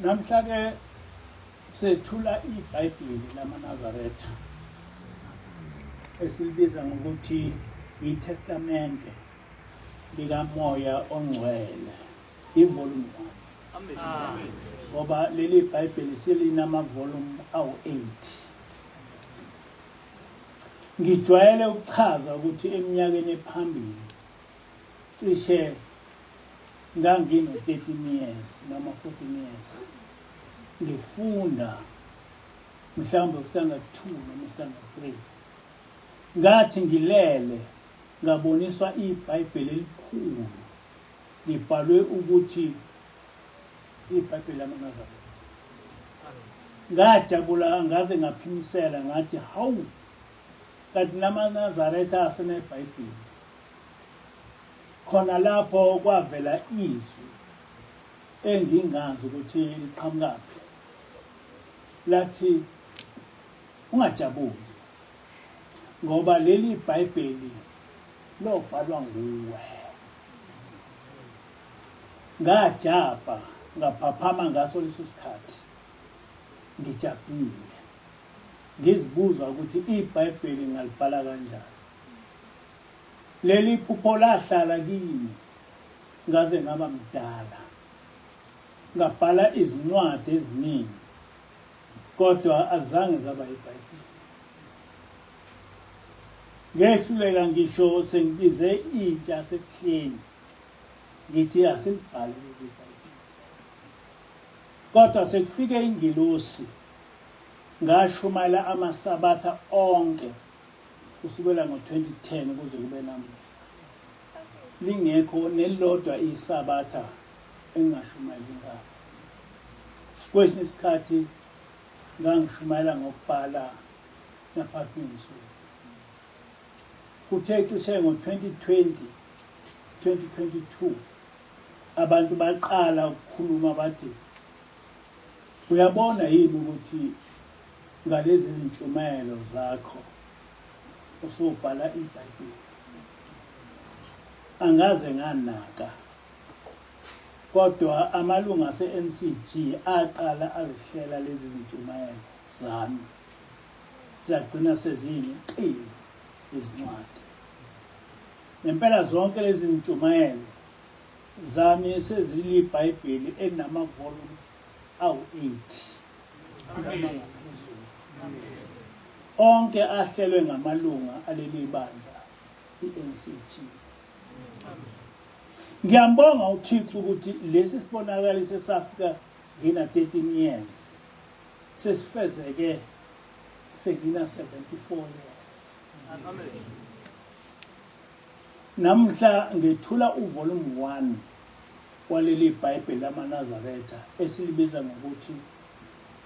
namhla-ke sethula iBhayibheli lamaNazaretha esilibiza ngokuthi iTestamente likaMoya Ongcwele, ivolume 1. Amen. Ngoba leli Bhayibheli selinama-volume awu-8. Ngijwayele ukuchaza ukuthi eminyakeni ephambili cishe ngangino-13 years noma 14 years ngifunda mhlawumbe ustandard 2 noma ustandard 3. Ngathi ngilele ngaboniswa iBhayibheli elikhulu libhalwe ukuthi iBhayibheli lamaNazaretha. Ngajabula ngaze ngaphimisela ngathi hawu, kanti lamaNazaretha aseneBhayibheli. Khona lapho kwavela izwi engingazi ukuthi liqhamukaphi, lathi ungajabuli ngoba leli Bhayibheli lobhalwa nguwe. Ngajabha ngaphaphama ngaso leso sikhathi ngijabulile ngizibuza ukuthi iBhayibheli ngalibhala kanjani. Leli phupho lahlala kimi ngaze ngaba mdala, ngabhala izincwadi eziningi kodwa azange zaba iBhayibheli. Ngehluleka ngisho sengibize intsha sekuhleni ngithi asilibhale iBhayibheli, kodwa sekufike ingilosi ngashumayela amasabatha onke kusukela ngo-2010 kuze kube namuhla. Lingekho nelodwa isabatha engashumayeli ngalo. Kwesinye isikhathi ngangishumayela ngokubhala naphakathi ngesuku. Kuthe cishe ngo-2020, 2022 abantu baqala ukukhuluma bathi uyabona yini ukuthi ngalezi zintshumayelo zakho usubhala iBhayibheli. Angaze nganaka, kodwa amalunga ase-NCG aqala azihlela lezi zintshumayelo zami, zagcina seziyimiqulu izincwadi. Ngempela zonke lezi zintshumayelo zami seziliBhayibheli elinama-volume awu-8. Amen. Onke ahlelwe ngamalunga aleli bandla i-NCG. Ngiyambonga uThixo ukuthi lesi sibonakaliso esafika ngina 13 years sesifezeke sengina 74 years. Amen. Namhla ngethula uvolume 1 waleli Bhayibheli lamaNazaretha esilibiza ngokuthi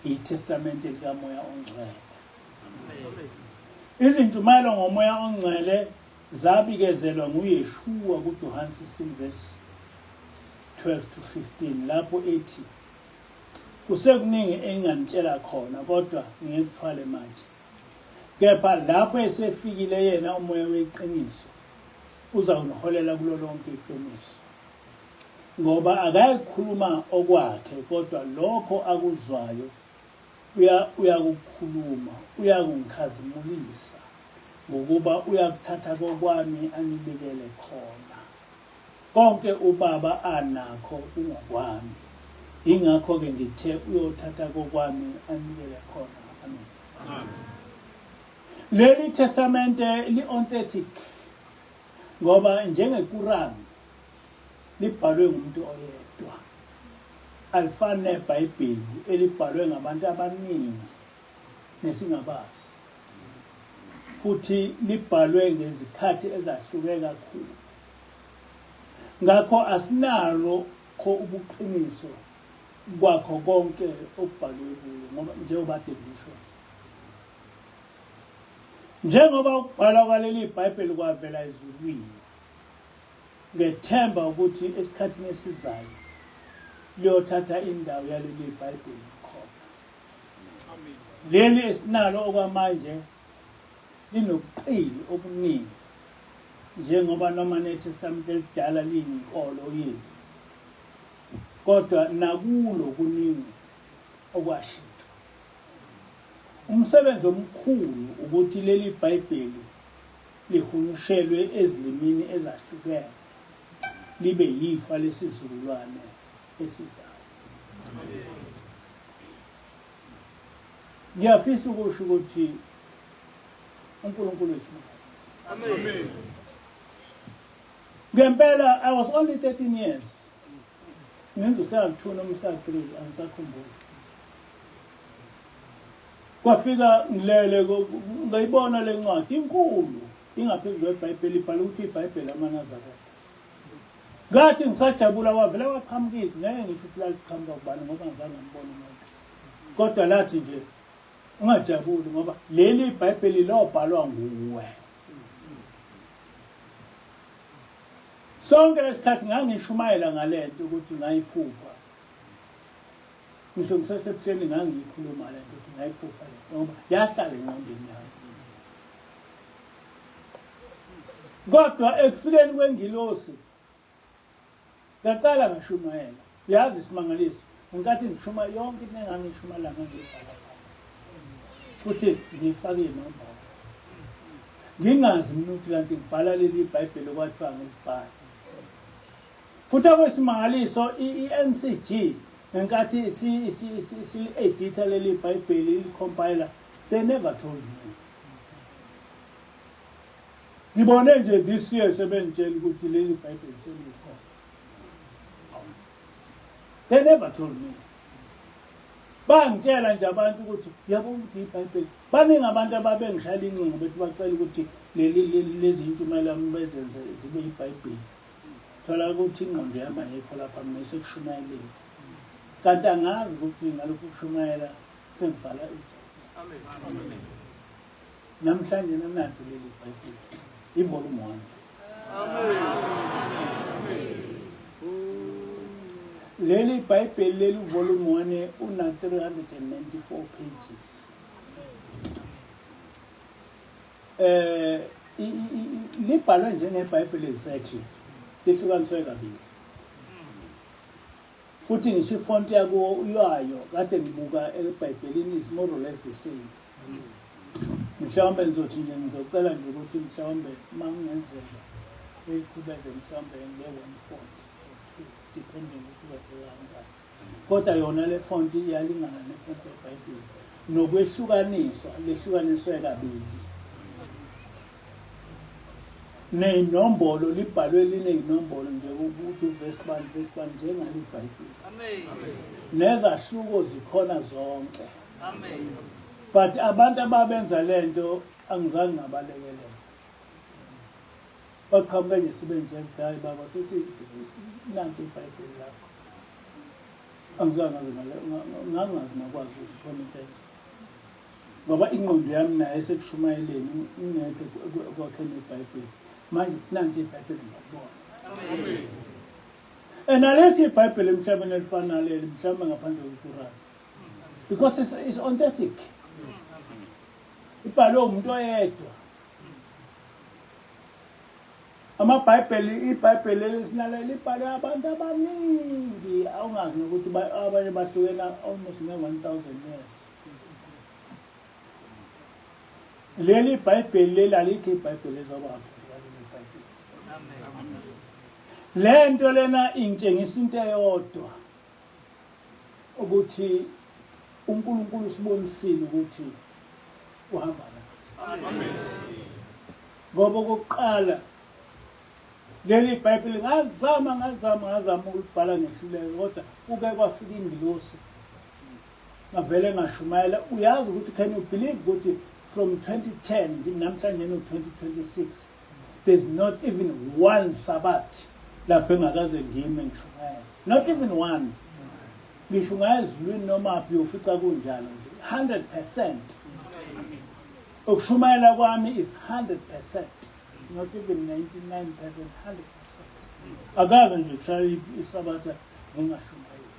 iTestamente likaMoya Ongcwele. Izintshumayelo ngoMoya Ongcwele zabikezelwa nguYeshua kuJohn 16 verse 12 to 15 lapho ethi kusekuningi enginganitshela khona kodwa ngiyekuthwale manje. Kepha lapho esefikile yena umoya weqiniso uzawuniholela kulo lonke iqiniso. Ngoba akayikhuluma okwakhe kodwa lokho akuzwayo uyakukhuluma, uyakungikhazimulisa ngokuba uyakuthatha kokwami anibekele khona. Konke uBaba anakho ungokwami, ingakho-ke ngithe uyothatha kokwami anikele khona. Amen. Leli Testamente li-authentic ngoba njengeQuran libhalwe ngumuntu oyedwa, alifani neBhayibheli elibhalwe ngabantu abaningi nesingabazi, futhi libhalwe ngezikhathi ezahluke kakhulu. Ngakho asinalo ubuqiniso kwakho konke okubhalwe kuyo ngoba njengoba ngisho. Njengoba ukubhalwa kwaleli Bhayibheli kwavela ezulwini, ngethemba ukuthi esikhathini esizayo liyothatha indawo yaleli Bhayibheli khona. Amen. Leli esinalo okwamanje linobuqili obuningi njengoba noma neTestamente elidala liyinkolo yethu, kodwa nakulo kuningi okwashintsha. Umsebenzi omkhulu ukuthi leli iBhayibheli lihunyushelwe ezilimini ezahlukene libe yifa lesizukulwane esizayo. Ngiyafisa ukusho ukuthi uNkulunkulu uyisimangaliso. Amen. Ngempela I was only 13 years. Ngenza uhlala 2 noma uhlala 3 angisakhumbuli. Kwafika ngilele ngayibona le ncwadi inkulu ingaphezulu kweBhayibheli ibhala ukuthi iBhayibheli amaNazaretha. Ngathi ngisajabula wavela waqhamukithi ngeke ngisho ukuthi laliqhamuka kubani ngoba ngizange ngibone umuntu. Kodwa lathi nje ungajabuli ngoba leli iBhayibheli lobhalwa nguwe. Sonke lesikhathi ngangishumayela ngalento ukuthi ngayiphupha. Ngisho ngisesebuhleni ngangiyikhuluma lento ukuthi ngayiphupha ngoba yahlala engqondweni yami. Kodwa ekufikeni kwengilosi ngaqala ngashumayela. Yazi isimangaliso ngenkathi ngishuma yonke into engangishumayela ngangiyibhala phansi. Futhi ngifake inombolo. Ngingazi mina ukuthi kanti ngibhala leli iBhayibheli okwathiwa ngilibhala. Futhi akwesimangaliso iNCG ngenkathi si-editha leli iBhayibheli i-compiler, they never told me. Ngibone nje this year sebengitshela ukuthi leli iBhayibheli selikhona. They never told me. Bangitshela nje abantu ukuthi yabona ukuthi iBhayibheli baningi abantu ababengishayela incingo bethi bacela ukuthi lezi intshumayelo bezenze zibe iBhayibheli. Thola ukuthi ingqondo yami ayikho lapha mina sekushumayeleni. Kanti angazi ukuthi ngalokhu kushumayela sengibhala Amen. namhlanje nanathu leli iBhayibheli ivolume 1. Leli iBhayibheli leli volume 1 una 394 pages. Libhalwe njengeBhayibheli exactly. Lihlukaniswe kabili. Futhi ngisho ifont yayo kade ngibuka eBhayibhelini is more or less the same. Mhlawumbe ngizothi nje ngizocela nje ukuthi mhlawumbe mangenzeka eyikhubeze mhlawumbe nge-140 depending ukuthi uzothola kanjani. Kodwa yona le font iyalingana nefont yeBhayibheli. Nokwehlukaniswa lehlukaniswe kabili. Neyinombolo libhalwe lineyinombolo nje ukuthi verse 1 njengale iBhayibheli. Amen. Nezahluko zikhona zonke. Amen. But abantu ababenza lento angizange ngabalekelela. Baqhamuka nje sibe nje hayi baba sesinanti iBhayibheli lakho. Angizange ngangazi nakwazi ukubona into. Ngoba ingqondo yami naye sekushumayeleni ingekho kwakhe neBhayibheli. Manje nanti iBhayibheli ngiyabona. Amen. Enalethi iBhayibheli emhlabeni elifana leli mhlawumbe ngaphandle kokuRani. Because it's authentic. Ibhalwe umuntu oyedwa. iBhayibheli elisinalo libhalwe abantu abaningi awungazi nokuthi abanye bahlukena almost nge-1000 years. Leli iBhayibheli leli alikho iBhayibheli ezobaphi. Lento lena ingitshengisa into eyodwa ukuthi uNkulunkulu sibonisile ukuthi uhamba la. Amen. Ngoba kokuqala leli iBhayibheli ngazama ukubhala ngehluleko kodwa kuke kwafika ingilosi ngavele ngashumayela. Uyazi ukuthi can you believe ukuthi from 2010 namhlanje no 2026 there's not even one Sabbath lapho engakaze ngime ngishumayela. Not even one. Ngisho ngayezulwini noma aphi ufica kunjalo nje 100%. Ukushumayela kwami is 100%. Not even 99%, 100%. Akaze nje kushaya isabatha ngingashumayeli.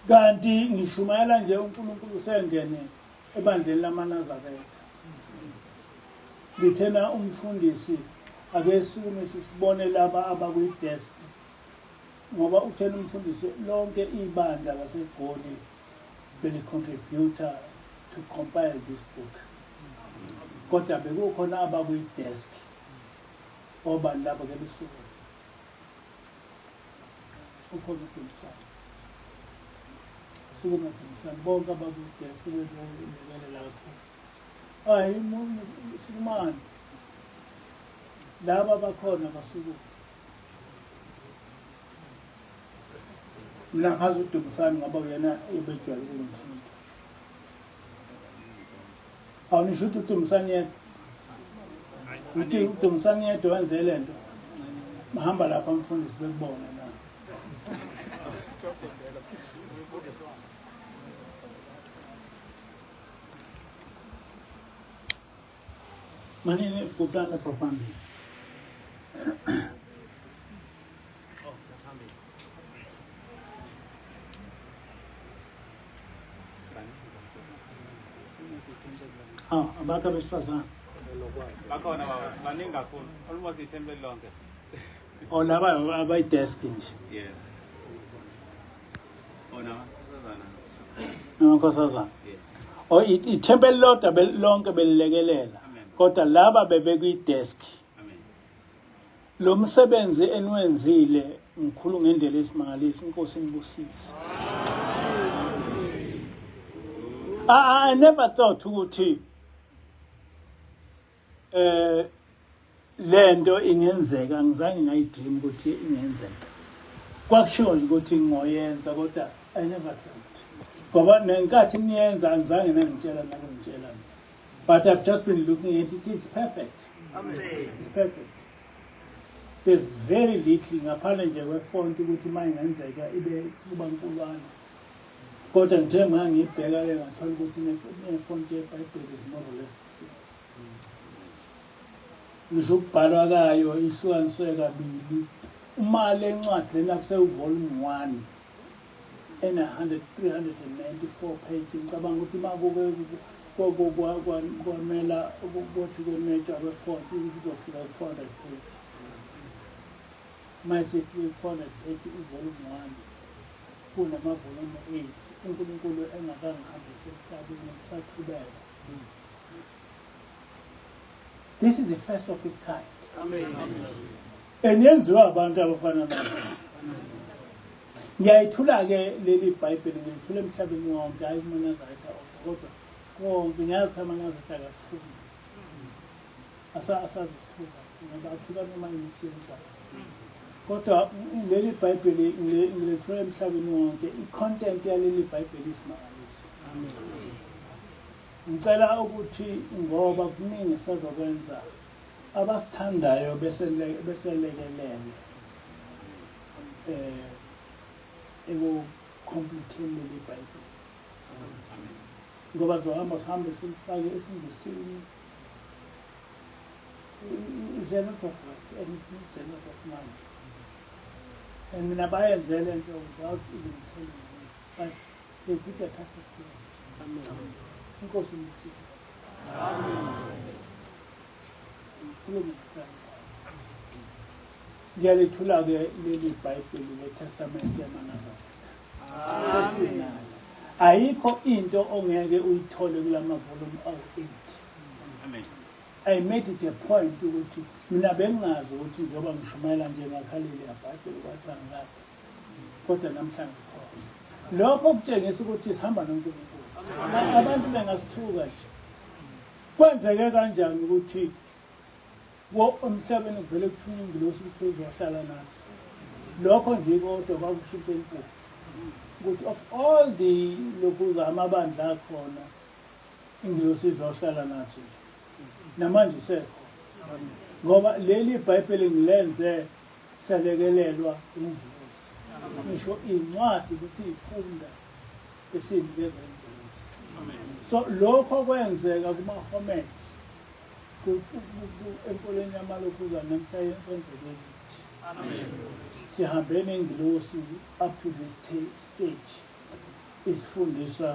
Kanti ngishumayela nje uNkulunkulu sengene ebandleni lamaNazaretha. Ngithena umfundisi ake sukume sisibone laba abakwi-desk ngoba uthena umfundisi lonke ibandla laseGoli belicontributor to compile this book. Kodwa bekukhona abakwi-desk obani lapho ke besuke ukhona uDumisani suke uDumisani bonke abakwi-desk bebekele lapho hayi Sukumani laba bakhona basuke mina ngazi uDumisani ngoba uyena ebejwayele ukungithinta. Awunisho ukuthi uDumisani yedwa uthi uDumisani yedwa wenze le nto bahamba lapha umfundisi bekubona la manini kutana profane abakho abesifazane bakhona baningi kakhulu almost ithembe lonke laba abayi-desk nje yeah namakhosazana ithempeli lodwa lonke belilekelela kodwa laba bebekwi-desk. Lo msebenzi eniwenzile ngikhulu ngendlela esimangalisi inkosi inibusise. I never thought ukuthi lento ingenzeka, ngizange ngayidream ukuthi ingenzeka. Kwakushiwo nje ukuthi ngoyenza kodwa I never thought. Ngoba nenkathi niyenza ngizange nangitshela nakungitshela. But I've just been looking at it. It's perfect. Amen. It's perfect. There's very little ngaphandle nje kwefont ukuthi mayingenzeka ibe kuba nkulwana. Kodwa njengoba ngibheka le ngathola ukuthi nefont yeBhayibheli is more or less the same. Ngisho ukubhalwa kayo ihlukaniswe kabili. Uma le ncwadi lena kusevolume 1 ena 394 page ngicabanga ukuthi makube kwamela ukuthi kwemeja kwe-40 kuzofika ku-400 page. Mase kwi-400 page ivolume 1 kunamavolume 8 uNkulunkulu engakangihambisi emhlabeni kusaqhubeka. This is the first of its kind. Amen. Enyenziwa abantu abafana nabo. Ngiyayithula-ke leli Bhayibheli ngiyithula emhlabeni wonke hayi kuManazareta kodwa konke ngiyathama ngazitha kafundi. Asazithuka ngoba athuka noma imisiyenza. Kodwa leli Bhayibheli ngilethula emhlabeni wonke i-content yaleli Bhayibheli isimangalisi. Amen. Ngicela ukuthi ngoba kuningi sizokwenza abasithandayo beselekelele ekucomplete leli Bhayibheli. Ngoba zohamba sihambe silifake esingisi is a lot of work and it's a lot of money. And mina bayenzele nto without even telling me. But they did a perfect job. Amen. Inkosi ngibusise. Amen. Ngiyalithula-ke leli Bhayibheli leTestament yaManazareta. Ayikho into ongeke uyithole kulamavolume awu-8. Amen. I made it a point ukuthi mina bengazi ukuthi njengoba ngishumayela nje ngakhaleli yaBhayibheli kwathangakhe. Kodwa namhlanje khona. Lokho kutshengisa ukuthi sihamba noNkulunkulu. Abantu bengasithuka nje. Kwenzeke kanjani ukuthi emhlabeni kuvele kuthunywe ingilosi ukuthi izohlala nathi. Lokho nje kodwa kwakusho into enkulu. Ukuthi of all the lokuza amabandla akhona ingilosi izohlala nathi. Namanje sekho. Ngoba leli Bhayibheli ngilenze selekelelwa ingilosi. Ngisho incwadi ukuthi ifunda esinikeza ingilosi. So lokho kwenzeka kumahomet empoleni yamalokuza namhlanje kwenzeke ukuthi sihambe nengilosi up to this stage isifundisa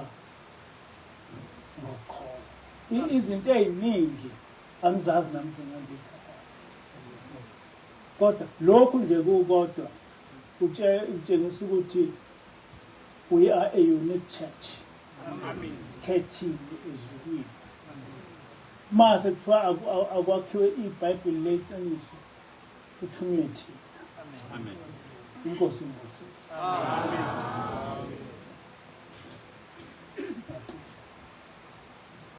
ngokho. Izinto eziningi angizazi namhlanje ngikhathayo. Kodwa lokhu nje kukodwa utshengisa ukuthi we are a unique church. Amen. Sikhethile ezulwini. Mase kuthiwa akwakhiwe iBhayibheli leqiniso kuthunywe thina. Amen. Inkosi ngosisi.